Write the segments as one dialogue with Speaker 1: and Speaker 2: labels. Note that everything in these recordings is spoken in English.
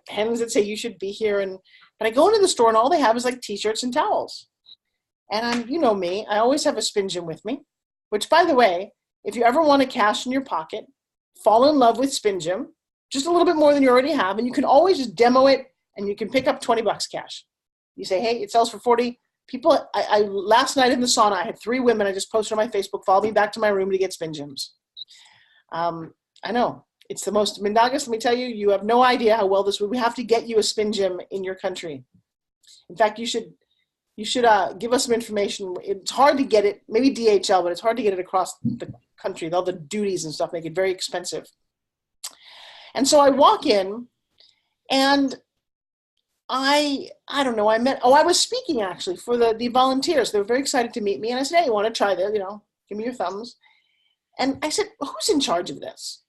Speaker 1: pens that say you should be here. And I go into the store and all they have is like t-shirts and towels. And you know me, I always have a spin gym with me, which by the way, if you ever want to cash in your pocket, fall in love with spin gym, just a little bit more than you already have. And you can always just demo it and you can pick up $20 cash. You say, hey, it sells for 40. People, I last night in the sauna, I had 3 women. I just posted on my Facebook, follow me back to my room to get spin gyms. I know it's the most, Mindaugas, let me tell you, you have no idea how well this would, we have to get you a spin gym in your country. In fact, you should give us some information. It's hard to get it, maybe DHL, but it's hard to get it across the country. All the duties and stuff make it very expensive. And so I walk in and I don't know, I was speaking actually for the volunteers. They were very excited to meet me. And I said, hey, you want to try this? Give me your thumbs. And I said, who's in charge of this?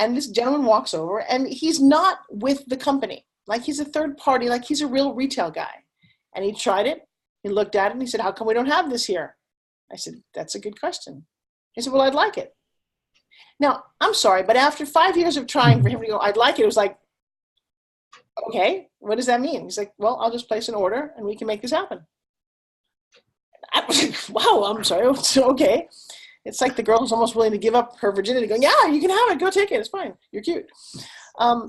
Speaker 1: And this gentleman walks over and he's not with the company. Like he's a third party, like he's a real retail guy. And he tried it. He looked at it and he said, how come we don't have this here? I said, that's a good question. He said, well, I'd like it. Now, I'm sorry, but after 5 years of trying for him to go, I'd like it, it was like, okay, what does that mean? He's like, well, I'll just place an order and we can make this happen. Wow, I'm sorry. Okay. It's like the girl who's almost willing to give up her virginity going, yeah, you can have it. Go take it. It's fine. You're cute. I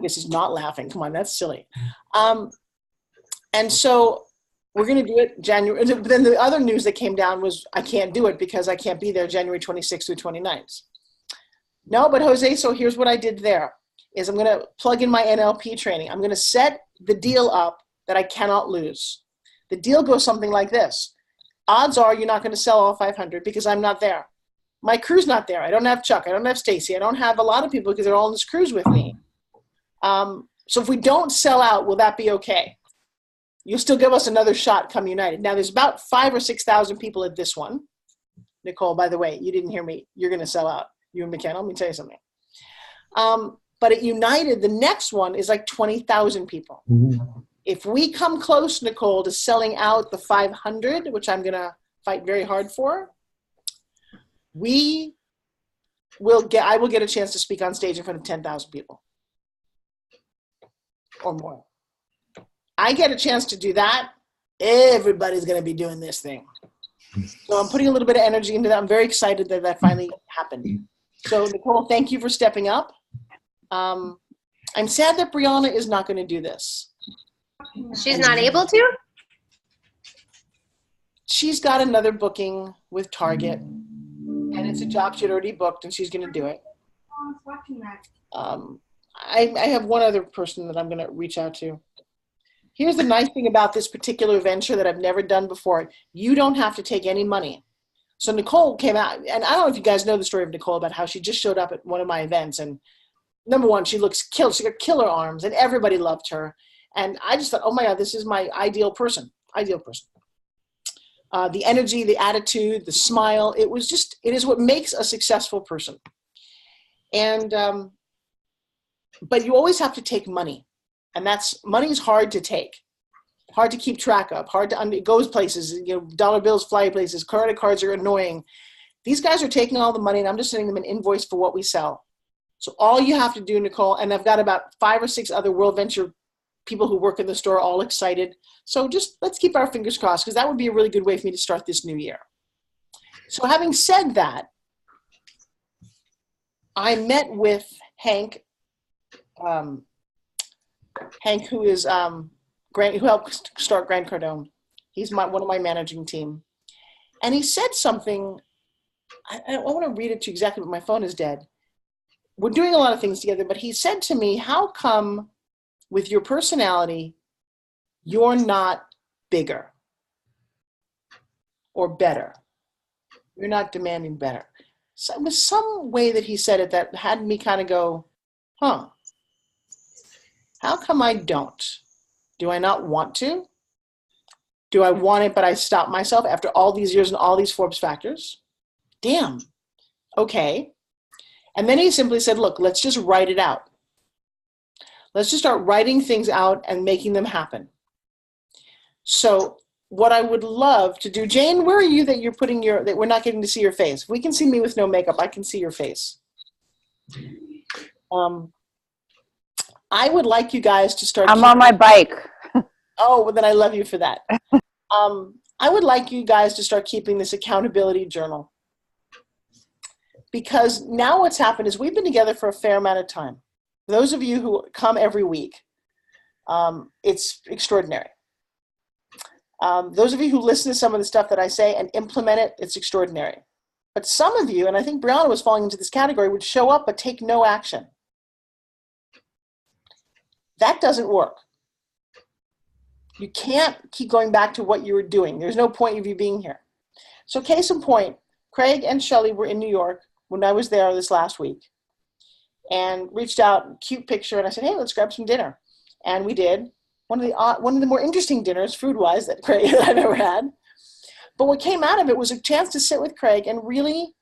Speaker 1: guess he's not laughing. Come on, that's silly. And so we're going to do it January. But then the other news that came down was I can't do it because I can't be there January 26th through 29th. No, but Jose, so here's what I did there is I'm going to plug in my NLP training. I'm going to set the deal up that I cannot lose. The deal goes something like this. Odds are you're not going to sell all 500 because I'm not there. My crew's not there. I don't have Chuck. I don't have Stacy. I don't have a lot of people because they're all on this cruise with me. So if we don't sell out, will that be okay? You'll still give us another shot come United. Now, there's about 5,000 or 6,000 people at this one. Nicole, by the way, you didn't hear me. You're going to sell out. You and McKenna, let me tell you something. But at United, the next one is like 20,000 people. Mm-hmm. If we come close, Nicole, to selling out the 500, which I'm going to fight very hard for, I will get a chance to speak on stage in front of 10,000 people or more. I get a chance to do that, everybody's going to be doing this thing. So I'm putting a little bit of energy into that. I'm very excited that that finally happened. So Nicole, thank you for stepping up. I'm sad that Brianna is not going to do this.
Speaker 2: She's not able to?
Speaker 1: She's got another booking with Target, and it's a job she'd already booked, and she's going to do it. I have one other person that I'm going to reach out to. Here's the nice thing about this particular venture that I've never done before. You don't have to take any money. So Nicole came out, and I don't know if you guys know the story of Nicole about how she just showed up at one of my events, and number one, she looks killed. She got killer arms, and everybody loved her. And I just thought, oh my God, this is my ideal person. The energy, the attitude, the smile, it is what makes a successful person. And, but you always have to take money. And money is hard to take, hard to keep track of, it goes places, dollar bills fly places, credit cards are annoying. These guys are taking all the money and I'm just sending them an invoice for what we sell. So all you have to do, Nicole, and I've got about 5 or 6 other World Venture people who work in the store all excited. So just let's keep our fingers crossed because that would be a really good way for me to start this new year. So having said that, I met with Hank, who is who helped start Grant Cardone. He's one of my managing team. And he said something, I want to read it to you exactly, but my phone is dead. We're doing a lot of things together, but he said to me, how come with your personality, you're not bigger or better? You're not demanding better. So it was some way that he said it that had me kind of go, huh, how come I don't? Do I not want to? Do I want it, but I stop myself after all these years and all these Forbes factors? Damn. Okay. And then he simply said, look, let's just write it out. Let's just start writing things out and making them happen. So what I would love to do, Jane, where are you that you're putting that we're not getting to see your face? If we can see me with no makeup, I can see your face. I would like you guys to start.
Speaker 3: I'm on my bike.
Speaker 1: Oh, well, then I love you for that. I would like you guys to start keeping this accountability journal. Because now what's happened is we've been together for a fair amount of time. Those of you who come every week, it's extraordinary. Those of you who listen to some of the stuff that I say and implement it, it's extraordinary. But some of you, and I think Brianna was falling into this category, would show up but take no action. That doesn't work. You can't keep going back to what you were doing. There's no point of you being here. So case in point, Craig and Shelley were in New York when I was there this last week and reached out, cute picture, and I said, hey, let's grab some dinner. And we did. One of the more interesting dinners, food-wise, that Craig and I've ever had. But what came out of it was a chance to sit with Craig and really,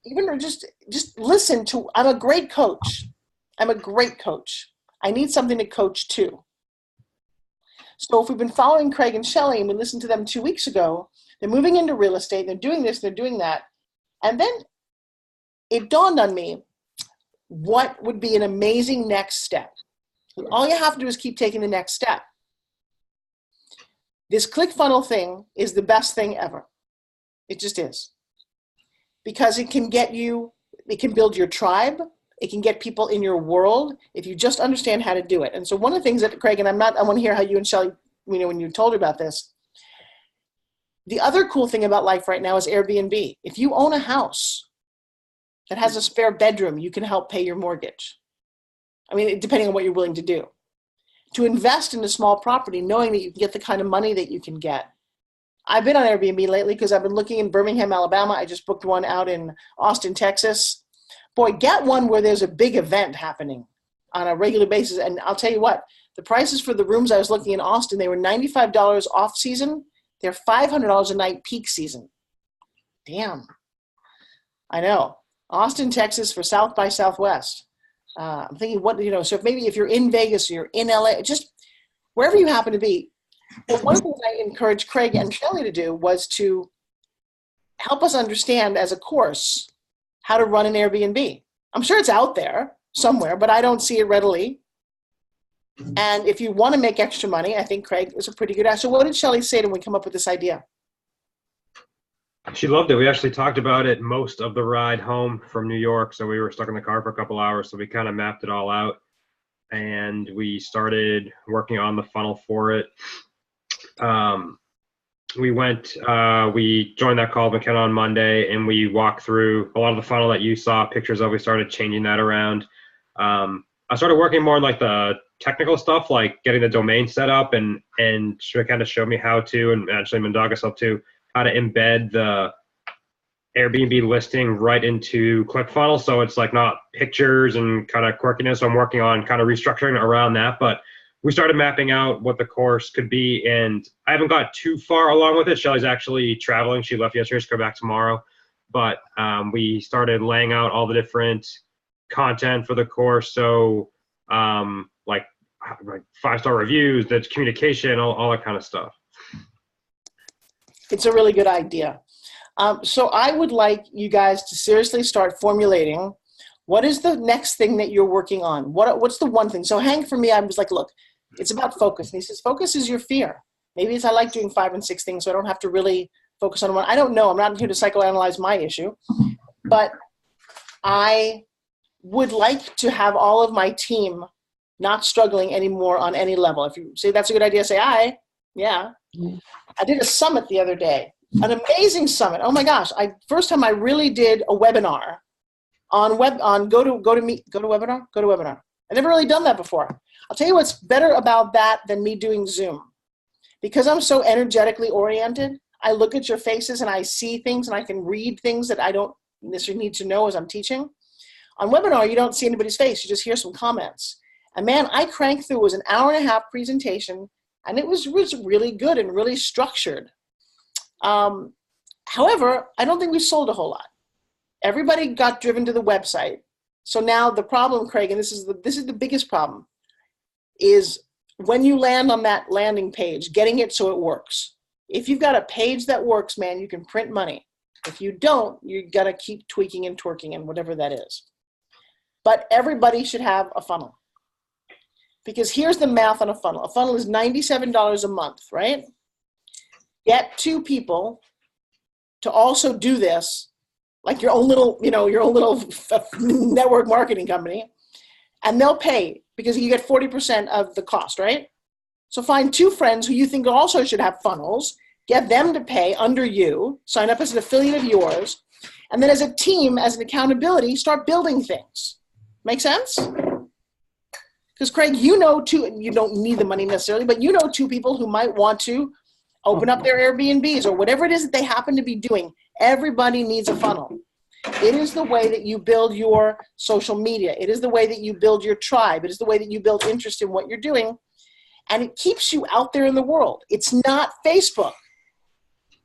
Speaker 1: even just listen to, I'm a great coach. I'm a great coach. I need something to coach too. So if we've been following Craig and Shelley and we listened to them 2 weeks ago, they're moving into real estate, they're doing this, they're doing that. And then it dawned on me what would be an amazing next step. All you have to do is keep taking the next step. This ClickFunnels thing is the best thing ever. It just is. Because it can get you, it can build your tribe, it can get people in your world if you just understand how to do it. And so one of the things that Craig, and I want to hear how you and Shelley, when you told her about this. The other cool thing about life right now is Airbnb. If you own a house that has a spare bedroom, you can help pay your mortgage. I mean, depending on what you're willing to do. To invest in a small property, knowing that you can get the kind of money that you can get. I've been on Airbnb lately because I've been looking in Birmingham, Alabama. I just booked one out in Austin, Texas. Boy, get one where there's a big event happening on a regular basis. And I'll tell you what, the prices for the rooms I was looking in Austin, they were $95 off season. They're $500 a night peak season. Damn. I know. Austin, Texas for South by Southwest. I'm thinking, so if you're in Vegas or you're in LA, just wherever you happen to be. But one of the things I encouraged Craig and Shelley to do was to help us understand as a course how to run an Airbnb. I'm sure it's out there somewhere, but I don't see it readily. And if you want to make extra money, I think Craig is a pretty good answer. So what did Shelley say when we come up with this idea?
Speaker 4: She loved it. We actually talked about it most of the ride home from New York. So we were stuck in the car for a couple hours. So we kind of mapped it all out and we started working on the funnel for it. We joined that call with McKenna on Monday and we walked through a lot of the funnel that you saw pictures of. We started changing that around. I started working more on like the technical stuff, like getting the domain set up and she kind of showed me how to, and actually Mandagas helped too, how to embed the Airbnb listing right into ClickFunnels. So it's like not pictures and kind of quirkiness. So I'm working on kind of restructuring around that, but we started mapping out what the course could be, and I haven't got too far along with it. Shelley's actually traveling. She left yesterday. She's coming back tomorrow. But we started laying out all the different content for the course. So like 5-star reviews, the communication, all that kind of stuff.
Speaker 1: It's a really good idea. So I would like you guys to seriously start formulating what is the next thing that you're working on? What's the one thing? So Hank, for me, I was like, look, it's about focus. And he says, focus is your fear. Maybe it's I like doing 5 and 6 things, so I don't have to really focus on one. I don't know. I'm not here to psychoanalyze my issue. But I would like to have all of my team not struggling anymore on any level. If you say that's a good idea, say aye. Yeah. I did a summit the other day, an amazing summit. Oh my gosh. First time I really did a webinar on GoToWebinar. I've never really done that before. I'll tell you what's better about that than me doing Zoom. Because I'm so energetically oriented, I look at your faces and I see things and I can read things that I don't necessarily need to know as I'm teaching. On webinar, you don't see anybody's face. You just hear some comments. And man, I cranked through. It was an hour-and-a-half presentation, and it was really good and really structured. However, I don't think we sold a whole lot. Everybody got driven to the website. So now the problem, Craig, and this is the biggest problem, is when you land on that landing page, getting it so it works. If you've got a page that works, man, you can print money. If you don't, you got to keep tweaking and twerking and whatever that is. But everybody should have a funnel. Because here's the math on a funnel. A funnel is $97 a month, right? Get 2 people to also do this, like your own little, network marketing company, and they'll pay because you get 40% of the cost, right? So find 2 friends who you think also should have funnels, get them to pay under you, sign up as an affiliate of yours, and then as a team, as an accountability, start building things. Make sense? Because Craig, you don't need the money necessarily, but 2 people who might want to open up their Airbnbs or whatever it is that they happen to be doing. Everybody needs a funnel. It is the way that you build your social media. It is the way that you build your tribe. It is the way that you build interest in what you're doing. And it keeps you out there in the world. It's not Facebook.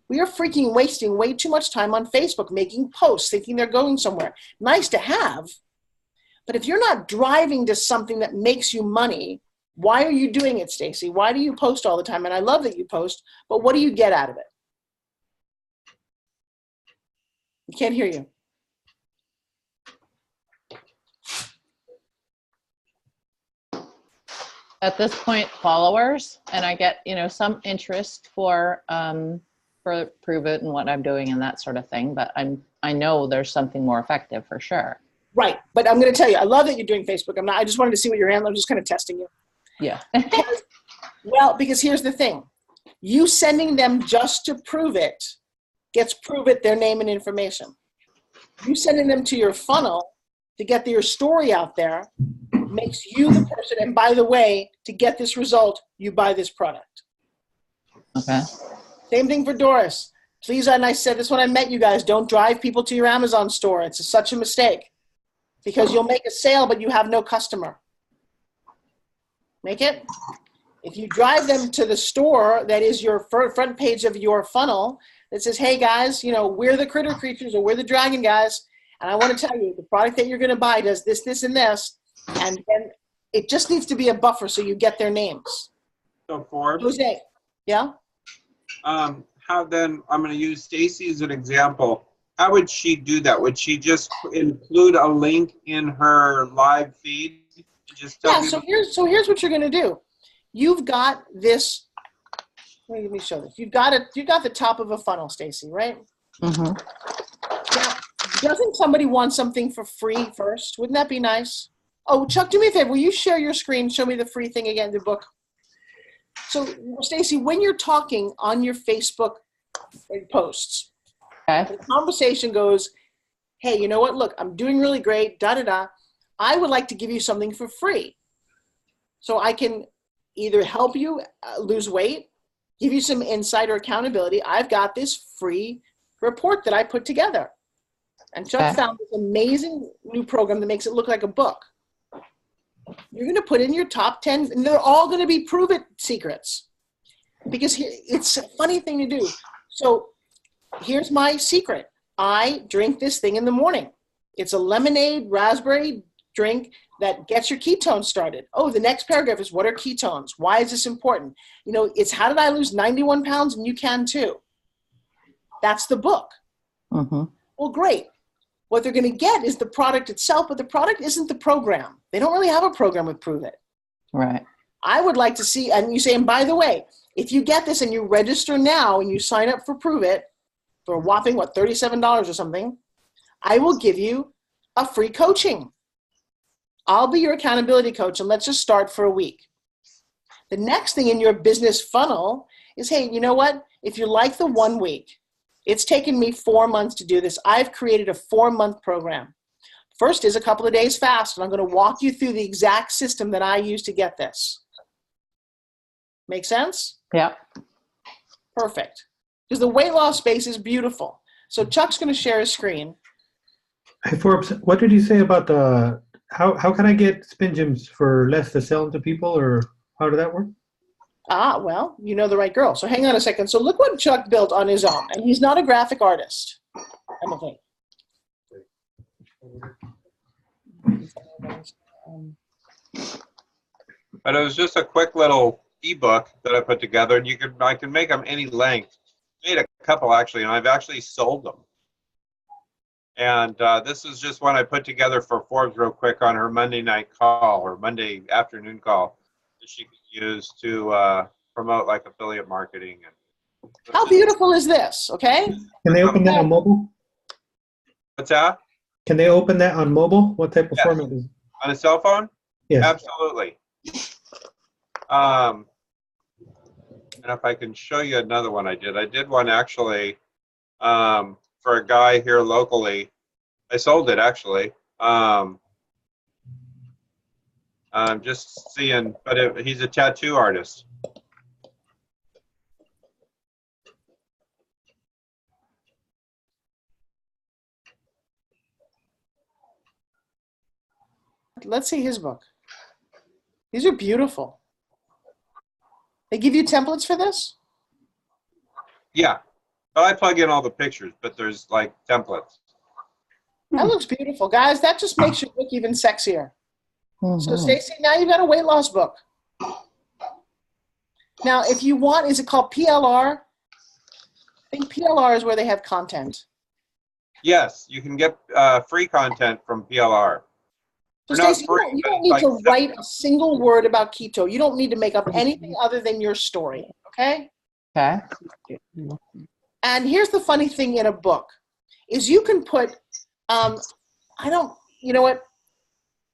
Speaker 1: We are freaking wasting way too much time on Facebook making posts, thinking they're going somewhere. Nice to have. But if you're not driving to something that makes you money, why are you doing it, Stacy? Why do you post all the time? And I love that you post, but what do you get out of it? I can't hear you.
Speaker 3: At this point, followers, and I get, some interest for Prove It and what I'm doing and that sort of thing. But I know there's something more effective for sure.
Speaker 1: Right. But I'm going to tell you, I love that you're doing Facebook. I just wanted to see what your handle, I'm just kind of testing you.
Speaker 3: Yeah.
Speaker 1: Well, because here's the thing. You sending them just to Prove It gets Prove It their name and information. You sending them to your funnel to get your story out there makes you the person. And by the way, to get this result, you buy this product.
Speaker 3: Okay.
Speaker 1: Same thing for Doris. Please, and I said this when I met you guys, don't drive people to your Amazon store. It's such a mistake because you'll make a sale, but you have no customer. Make it. If you drive them to the store that is your front page of your funnel that says, hey guys, we're the critter creatures or we're the dragon guys. And I want to tell you the product that you're going to buy does this, this, and this. And then it just needs to be a buffer so you get their names.
Speaker 5: So Forbes.
Speaker 1: Jose, yeah?
Speaker 5: How then, I'm going to use Stacy as an example. How would she do that? Would she just include a link in her live feed? Just tell
Speaker 1: Yeah, so here's what you're going to do. You've got this, let me show this. You've got the top of a funnel, Stacy, right?
Speaker 3: Mm-hmm.
Speaker 1: Now, doesn't somebody want something for free first? Wouldn't that be nice? Oh, Chuck, do me a favor. Will you share your screen? Show me the free thing again, the book. So, Stacy, when you're talking on your Facebook posts,
Speaker 3: Okay.
Speaker 1: the conversation goes, hey, you know what? Look, I'm doing really great, da-da-da. I would like to give you something for free. So I can either help you lose weight, give you some insight or accountability. I've got this free report that I put together. And Chuck found this amazing new program that makes it look like a book. You're going to put in your top 10, and they're all going to be Prove It secrets. Because it's a funny thing to do. So here's my secret. I drink this thing in the morning. It's a lemonade raspberry drink that gets your ketones started. Oh, the next paragraph is what are ketones? Why is this important? It's how did I lose 91 pounds and you can too. That's the book.
Speaker 3: Mm-hmm.
Speaker 1: Well, great. What they're going to get is the product itself, but the product isn't the program. They don't really have a program with Prove It.
Speaker 3: Right.
Speaker 1: I would like to see, and you say, and by the way, if you get this and you register now and you sign up for Prove It for a whopping, $37 or something, I will give you a free coaching. I'll be your accountability coach, and let's just start for a week. The next thing in your business funnel is, hey, you know what? If you like the 1 week, it's taken me 4 months to do this. I've created a 4-month program. First is a couple of days fast, and I'm going to walk you through the exact system that I use to get this. Make sense?
Speaker 3: Yeah.
Speaker 1: Perfect. Because the weight loss space is beautiful. So Chuck's going to share his screen.
Speaker 6: Hey Forbes, what did you say about the how can I get spin gyms for less to sell them to people, or how did that work?
Speaker 1: Well, you know the right girl. So hang on a second. So look what Chuck built on his own. And he's not a graphic artist. I don't think.
Speaker 5: But it was just a quick little ebook that I put together, and I can make them any length. Made a couple actually, and I've actually sold them. And this is just one I put together for Forbes real quick on her Monday night call or Monday afternoon call. that she can use to promote like affiliate marketing. And
Speaker 1: How beautiful is this? Okay.
Speaker 6: Can they open that on mobile?
Speaker 5: what's that?
Speaker 6: Can they open that on mobile? What type of
Speaker 5: Yes.
Speaker 6: format is it?
Speaker 5: On a cell phone?
Speaker 6: Yes.
Speaker 5: Absolutely. And if I can show you another one I did one actually for a guy here locally. I sold it actually. I'm just seeing, but he's a tattoo artist.
Speaker 1: Let's see his book. These are beautiful. They give you templates for this?
Speaker 5: Yeah. Well, I plug in all the pictures, but there's like templates.
Speaker 1: That looks beautiful. Guys, that just makes your book even sexier.
Speaker 3: Mhm.
Speaker 1: So Stacy, now you've got a weight loss book. Now, if you want, is it called PLR? I think PLR is where they have content.
Speaker 5: Yes, you can get free content from PLR.
Speaker 1: So
Speaker 5: Or not
Speaker 1: Stacy,
Speaker 5: free,
Speaker 1: you
Speaker 5: but
Speaker 1: don't need
Speaker 5: like
Speaker 1: to write a single word about keto. You don't need to make up anything other than your story, okay?
Speaker 3: Okay.
Speaker 1: And here's the funny thing in a book, is you can put, you know what?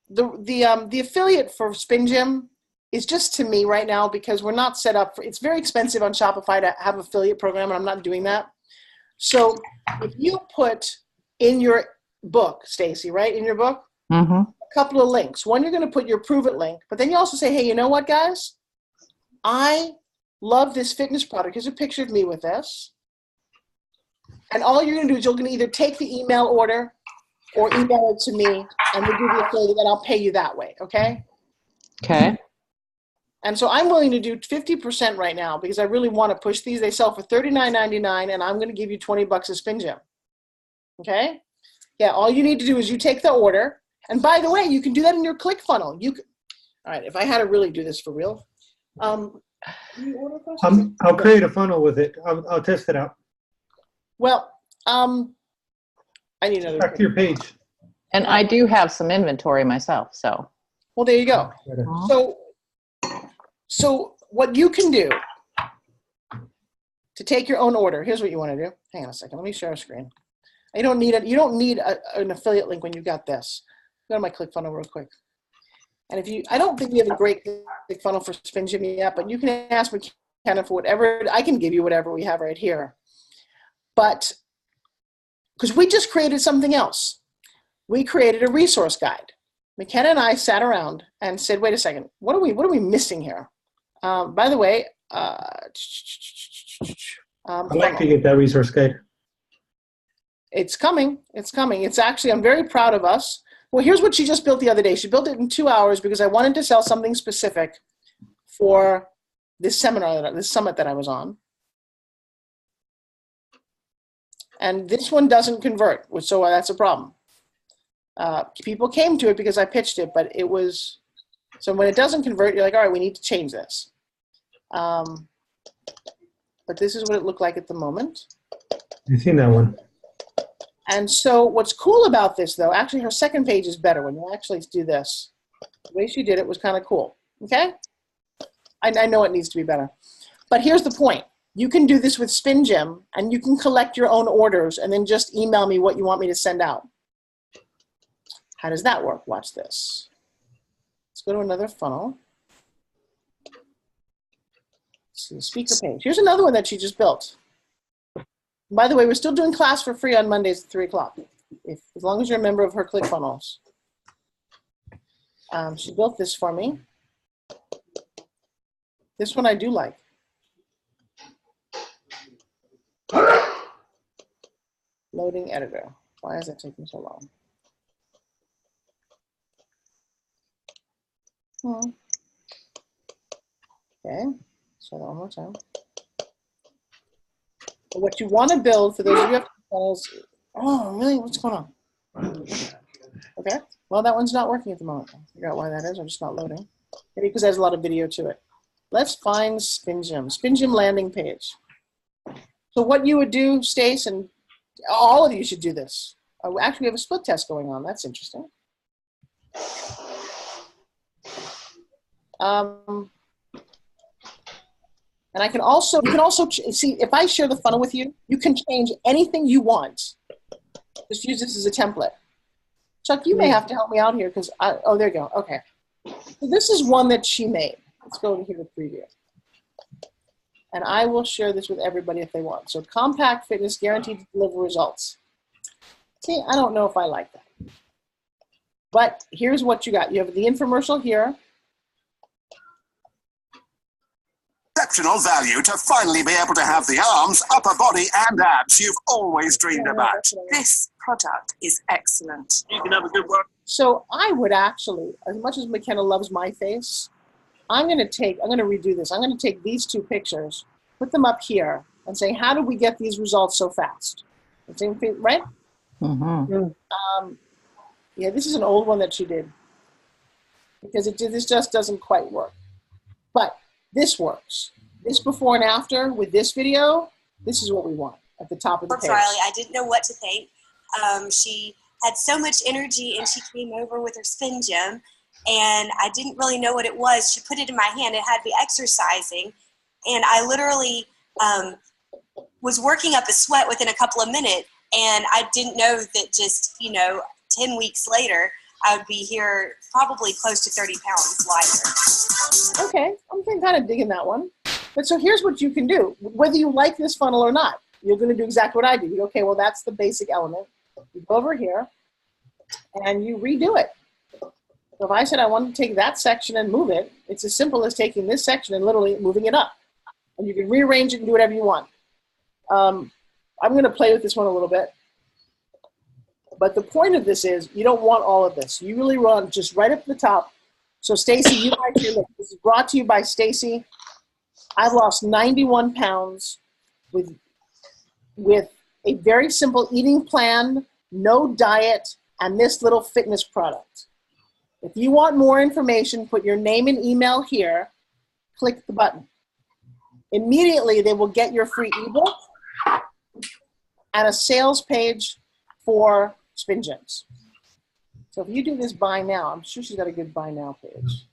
Speaker 1: The affiliate for Spin Gym is just to me right now because we're not set up for, it's very expensive on Shopify to have an affiliate program and I'm not doing that. So if you put in your book, Stacy, right, in your book,
Speaker 3: Mm-hmm.
Speaker 1: a couple of links. One, you're going to put your Prove It link, but then you also say, hey, you know what, guys? I love this fitness product. Here's a picture of me with this. And all you're going to do is you're going to either take the email order or email it to me, and we'll give you a affiliate, and I'll pay you that way, okay?
Speaker 3: Okay.
Speaker 1: And so I'm willing to do 50% right now because I really want to push these. They sell for $39.99, and I'm going to give you $20 a Spin Gym, okay? Yeah, all you need to do is you take the order. And by the way, you can do that in your ClickFunnels. You can, all right, if I had to really do this for real. You order first?
Speaker 6: I'll create a funnel with it. I'll test it out.
Speaker 1: Well, I need another.
Speaker 6: Back to your page.
Speaker 3: And I do have some inventory myself, so.
Speaker 1: Well, there you go. So what you can do to take your own order, here's what you want to do. Hang on a second. Let me share a screen. You don't need an affiliate link when you've got this. Go to my ClickFunnels real quick. And if you, I don't think we have a great ClickFunnels for Spin Gym yet, but you can ask McKenna for whatever. I can give you whatever we have right here. But because we just created something else. We created a resource guide. McKenna and I sat around and said, wait a second, what are we missing here? By the way,
Speaker 6: I'd like to get that resource guide.
Speaker 1: It's coming. It's coming. It's actually, I'm very proud of us. Well, here's what she just built the other day. She built it in 2 hours because I wanted to sell something specific for this seminar, this summit that I was on. And this one doesn't convert, so that's a problem. People came to it because I pitched it, but it was, so when it doesn't convert, you're like, all right, we need to change this. But this is what it looked like at the moment.
Speaker 6: I've seen that one.
Speaker 1: And so what's cool about this, though, actually her second page is better when you actually do this. The way she did it was kind of cool, okay? I know it needs to be better. But here's the point. You can do this with Spin Gym, and you can collect your own orders and then just email me what you want me to send out. How does that work? Watch this. Let's go to another funnel. Let's see, speaker page. Here's another one that she just built. By the way, we're still doing class for free on Mondays at 3 o'clock, as long as you're a member of her ClickFunnels. She built this for me. This one I do like. Loading editor. Why is that taking so long? Okay, so that one more time. What you want to build for those of you who have ClickFunnels, oh, really? What's going on? Okay, well, that one's not working at the moment. I'll figure out why that is. I'm just not loading. Maybe because there's a lot of video to it. Let's find Spin Gym. Spin Gym landing page. So what you would do, Stace, and all of you should do this. Actually, we have a split test going on. That's interesting. And you can also see, if I share the funnel with you, you can change anything you want. Just use this as a template. Chuck, you may have to help me out here because oh, there you go. Okay. So this is one that she made. Let's go over here to preview. And I will share this with everybody if they want. So compact fitness guaranteed to deliver results. See, I don't know if I like that. But here's what you got. You have the infomercial here.
Speaker 7: Exceptional value to finally be able to have the arms, upper body, and abs you've always dreamed about.
Speaker 8: This product is excellent.
Speaker 7: You can have a good work.
Speaker 1: So I would actually, as much as McKenna loves my face, I'm going to redo this. I'm going to take these two pictures, put them up here, and say, how did we get these results so fast? Right?
Speaker 3: Mm-hmm.
Speaker 1: Yeah, this is an old one that she did because this just doesn't quite work. But this works. This before and after with this video, this is what we want at the top of the page.
Speaker 9: Riley, I didn't know what to think. She had so much energy and she came over with her spin gym and I didn't really know what it was. She put it in my hand. It had me exercising and I literally was working up a sweat within a couple of minutes and I didn't know that just, 10 weeks later, I would be here probably close to 30 pounds lighter.
Speaker 1: Okay, I'm kind of digging that one. But so here's what you can do. Whether you like this funnel or not, you're going to do exactly what I do. You go, okay, well, that's the basic element. You go over here and you redo it. So if I said I want to take that section and move it, it's as simple as taking this section and literally moving it up. And you can rearrange it and do whatever you want. I'm going to play with this one a little bit. But the point of this is you don't want all of this. You really want just right up at the top. So Stacy, you might hear this. This is brought to you by Stacy. I've lost 91 pounds with a very simple eating plan, no diet, and this little fitness product. If you want more information, put your name and email here, click the button. Immediately, they will get your free ebook and a sales page for Spin Gyms. So if you do this buy now, I'm sure she's got a good buy now page.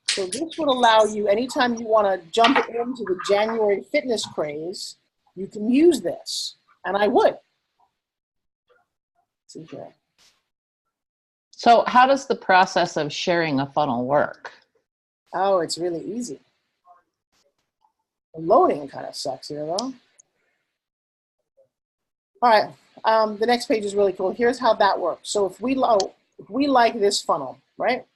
Speaker 1: So this would allow you, anytime you want to jump into the January fitness craze, you can use this. And I would. Let's see here.
Speaker 3: So how does the process of sharing a funnel work?
Speaker 1: Oh, it's really easy. The loading kind of sucks here, though. All right, the next page is really cool. Here's how that works. So if we like this funnel, right?